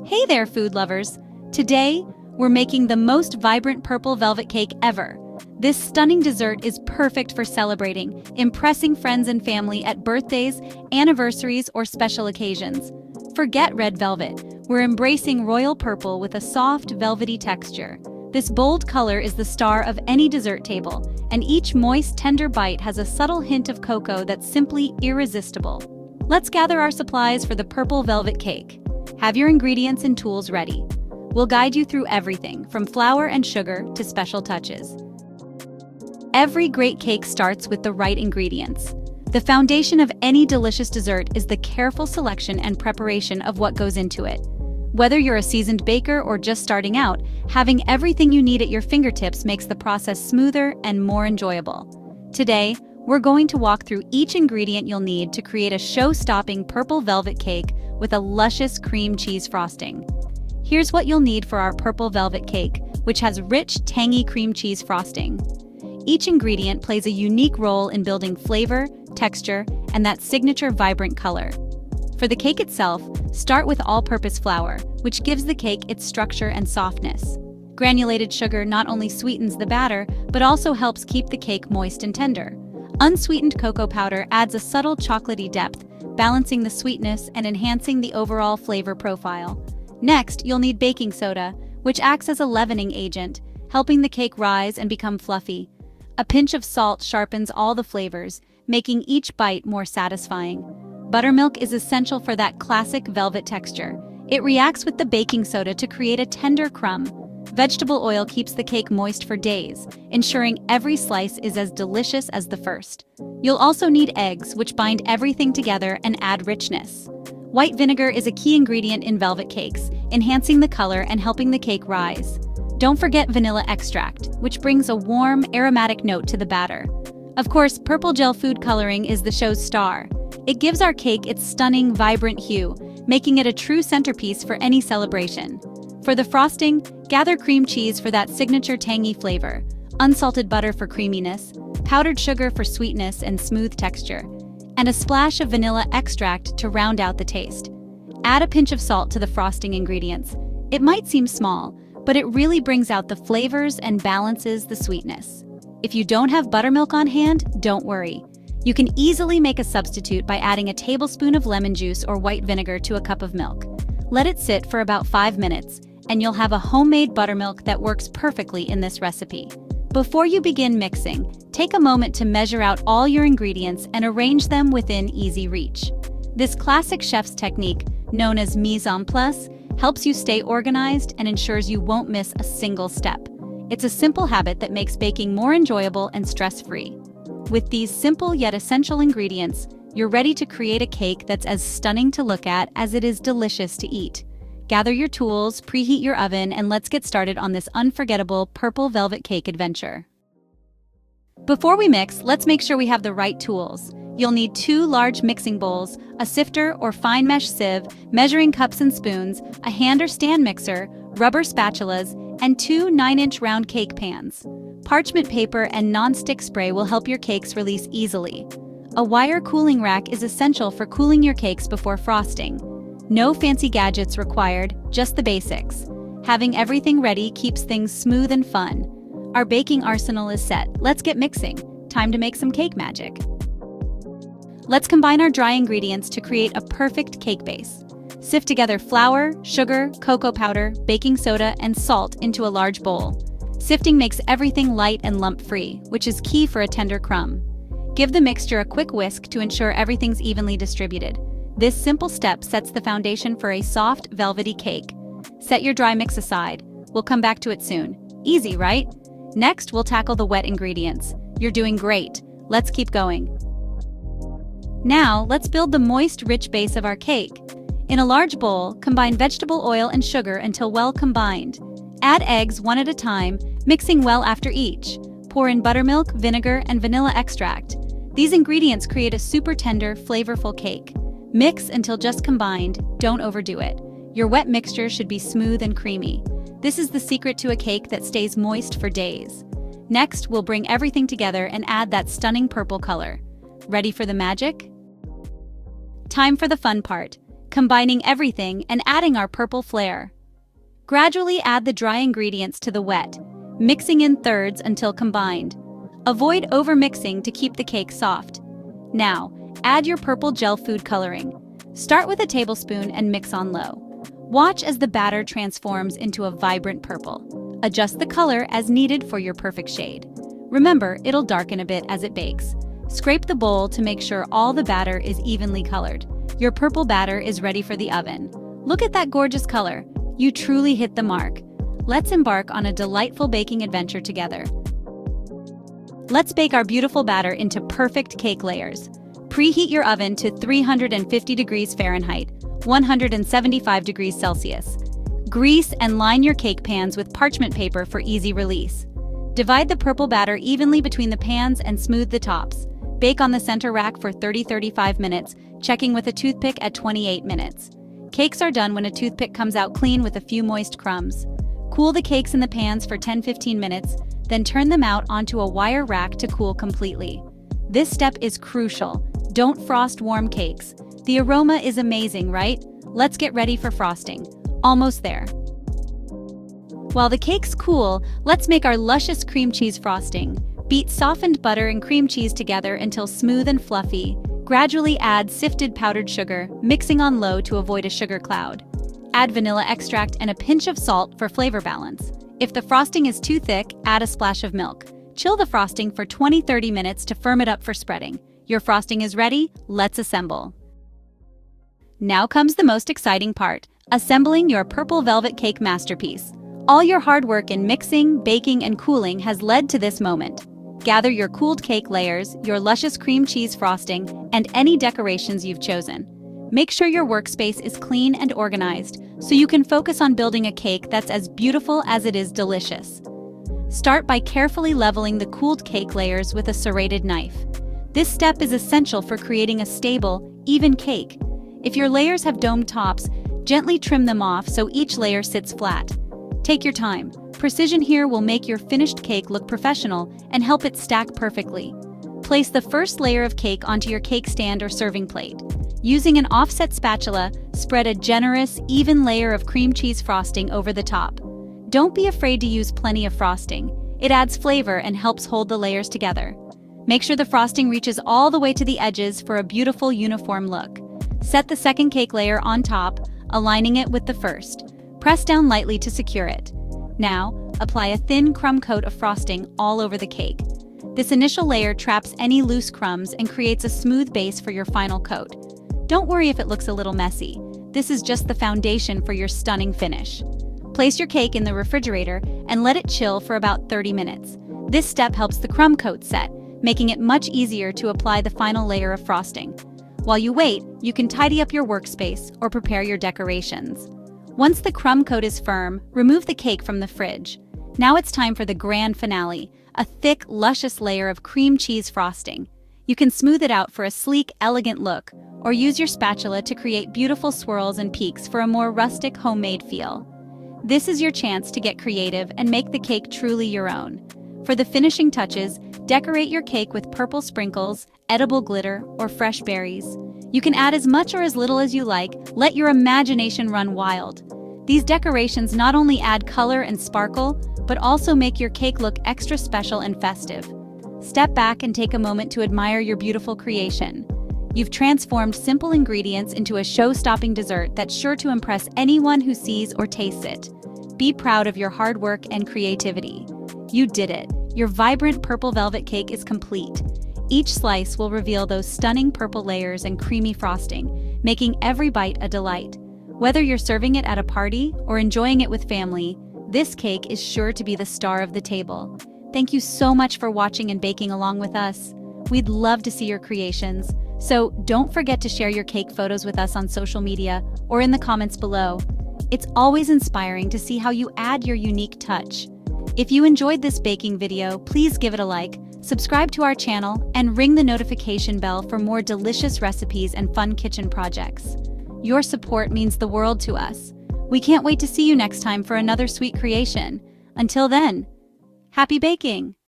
Hey there, food lovers! Today, we're making the most vibrant purple velvet cake ever. This stunning dessert is perfect for celebrating, impressing friends and family at birthdays, anniversaries, or special occasions. Forget red velvet. We're embracing royal purple with a soft, velvety texture. This bold color is the star of any dessert table, and each moist, tender bite has a subtle hint of cocoa that's simply irresistible. Let's gather our supplies for the purple velvet cake. Have your ingredients and tools ready. We'll guide you through everything, from flour and sugar to special touches. Every great cake starts with the right ingredients. The foundation of any delicious dessert is the careful selection and preparation of what goes into it. Whether you're a seasoned baker or just starting out, having everything you need at your fingertips makes the process smoother and more enjoyable. Today, we're going to walk through each ingredient you'll need to create a show-stopping purple velvet cake with a luscious cream cheese frosting. Here's what you'll need for our purple velvet cake, which has rich, tangy cream cheese frosting. Each ingredient plays a unique role in building flavor, texture, and that signature vibrant color. For the cake itself, start with all-purpose flour, which gives the cake its structure and softness. Granulated sugar not only sweetens the batter, but also helps keep the cake moist and tender. Unsweetened cocoa powder adds a subtle chocolatey depth, balancing the sweetness and enhancing the overall flavor profile. Next, you'll need baking soda, which acts as a leavening agent, helping the cake rise and become fluffy. A pinch of salt sharpens all the flavors, making each bite more satisfying. Buttermilk is essential for that classic velvet texture. It reacts with the baking soda to create a tender crumb. Vegetable oil keeps the cake moist for days, ensuring every slice is as delicious as the first. You'll also need eggs, which bind everything together and add richness. White vinegar is a key ingredient in velvet cakes, enhancing the color and helping the cake rise. Don't forget vanilla extract, which brings a warm, aromatic note to the batter. Of course, purple gel food coloring is the show's star. It gives our cake its stunning, vibrant hue, making it a true centerpiece for any celebration. For the frosting, gather cream cheese for that signature tangy flavor, unsalted butter for creaminess, powdered sugar for sweetness and smooth texture, and a splash of vanilla extract to round out the taste. Add a pinch of salt to the frosting ingredients. It might seem small, but it really brings out the flavors and balances the sweetness. If you don't have buttermilk on hand, don't worry. You can easily make a substitute by adding a tablespoon of lemon juice or white vinegar to a cup of milk. Let it sit for about 5 minutes, and you'll have a homemade buttermilk that works perfectly in this recipe. Before you begin mixing, take a moment to measure out all your ingredients and arrange them within easy reach. This classic chef's technique, known as mise en place, helps you stay organized and ensures you won't miss a single step. It's a simple habit that makes baking more enjoyable and stress-free. With these simple yet essential ingredients, you're ready to create a cake that's as stunning to look at as it is delicious to eat. Gather your tools, preheat your oven, and let's get started on this unforgettable purple velvet cake adventure. Before we mix, let's make sure we have the right tools. You'll need 2 large mixing bowls, a sifter or fine mesh sieve, measuring cups and spoons, a hand or stand mixer, rubber spatulas, and 2 9-inch round cake pans. Parchment paper and non-stick spray will help your cakes release easily. A wire cooling rack is essential for cooling your cakes before frosting. No fancy gadgets required, just the basics. Having everything ready keeps things smooth and fun. Our baking arsenal is set. Let's get mixing. Time to make some cake magic. Let's combine our dry ingredients to create a perfect cake base. Sift together flour, sugar, cocoa powder, baking soda, and salt into a large bowl. Sifting makes everything light and lump-free, which is key for a tender crumb. Give the mixture a quick whisk to ensure everything's evenly distributed. This simple step sets the foundation for a soft, velvety cake. Set your dry mix aside. We'll come back to it soon. Easy, right? Next, we'll tackle the wet ingredients. You're doing great. Let's keep going. Now, let's build the moist, rich base of our cake. In a large bowl, combine vegetable oil and sugar until well combined. Add eggs one at a time, mixing well after each. Pour in buttermilk, vinegar, and vanilla extract. These ingredients create a super tender, flavorful cake. Mix until just combined, don't overdo it. Your wet mixture should be smooth and creamy. This is the secret to a cake that stays moist for days. Next, we'll bring everything together and add that stunning purple color. Ready for the magic? Time for the fun part. combining everything and adding our purple flair. Gradually add the dry ingredients to the wet, mixing in thirds until combined. Avoid overmixing to keep the cake soft. Now, add your purple gel food coloring. Start with a tablespoon and mix on low. Watch as the batter transforms into a vibrant purple. Adjust the color as needed for your perfect shade. Remember, it'll darken a bit as it bakes. Scrape the bowl to make sure all the batter is evenly colored. Your purple batter is ready for the oven. Look at that gorgeous color. You truly hit the mark. Let's embark on a delightful baking adventure together. Let's bake our beautiful batter into perfect cake layers. Preheat your oven to 350 degrees Fahrenheit, 175 degrees Celsius. Grease and line your cake pans with parchment paper for easy release. Divide the purple batter evenly between the pans and smooth the tops. Bake on the center rack for 30-35 minutes, checking with a toothpick at 28 minutes. Cakes are done when a toothpick comes out clean with a few moist crumbs. Cool the cakes in the pans for 10-15 minutes, then turn them out onto a wire rack to cool completely. This step is crucial. Don't frost warm cakes. The aroma is amazing, right? Let's get ready for frosting. Almost there. While the cakes cool, let's make our luscious cream cheese frosting. Beat softened butter and cream cheese together until smooth and fluffy. Gradually add sifted powdered sugar, mixing on low to avoid a sugar cloud. Add vanilla extract and a pinch of salt for flavor balance. If the frosting is too thick, add a splash of milk. Chill the frosting for 20-30 minutes to firm it up for spreading. Your frosting is ready, let's assemble. Now comes the most exciting part, assembling your purple velvet cake masterpiece. All your hard work in mixing, baking, and cooling has led to this moment. Gather your cooled cake layers, your luscious cream cheese frosting, and any decorations you've chosen. Make sure your workspace is clean and organized so you can focus on building a cake that's as beautiful as it is delicious. Start by carefully leveling the cooled cake layers with a serrated knife. This step is essential for creating a stable, even cake. If your layers have domed tops, gently trim them off so each layer sits flat. Take your time. Precision here will make your finished cake look professional and help it stack perfectly. Place the first layer of cake onto your cake stand or serving plate. Using an offset spatula, spread a generous, even layer of cream cheese frosting over the top. Don't be afraid to use plenty of frosting. It adds flavor and helps hold the layers together. Make sure the frosting reaches all the way to the edges for a beautiful uniform look. Set the second cake layer on top, aligning it with the first. Press down lightly to secure it. Now, apply a thin crumb coat of frosting all over the cake. This initial layer traps any loose crumbs and creates a smooth base for your final coat. Don't worry if it looks a little messy. This is just the foundation for your stunning finish. Place your cake in the refrigerator and let it chill for about 30 minutes. This step helps the crumb coat set, making it much easier to apply the final layer of frosting. While you wait, you can tidy up your workspace or prepare your decorations. Once the crumb coat is firm, remove the cake from the fridge. Now it's time for the grand finale, a thick, luscious layer of cream cheese frosting. You can smooth it out for a sleek, elegant look, or use your spatula to create beautiful swirls and peaks for a more rustic, homemade feel. This is your chance to get creative and make the cake truly your own. For the finishing touches, decorate your cake with purple sprinkles, edible glitter, or fresh berries. You can add as much or as little as you like. Let your imagination run wild. These decorations not only add color and sparkle, but also make your cake look extra special and festive. Step back and take a moment to admire your beautiful creation. You've transformed simple ingredients into a show-stopping dessert that's sure to impress anyone who sees or tastes it. Be proud of your hard work and creativity. You did it. Your vibrant purple velvet cake is complete. Each slice will reveal those stunning purple layers and creamy frosting, making every bite a delight. Whether you're serving it at a party or enjoying it with family, this cake is sure to be the star of the table. Thank you so much for watching and baking along with us. We'd love to see your creations, so don't forget to share your cake photos with us on social media or in the comments below. It's always inspiring to see how you add your unique touch. If you enjoyed this baking video, please give it a like, subscribe to our channel, and ring the notification bell for more delicious recipes and fun kitchen projects. Your support means the world to us. We can't wait to see you next time for another sweet creation. Until then, happy baking!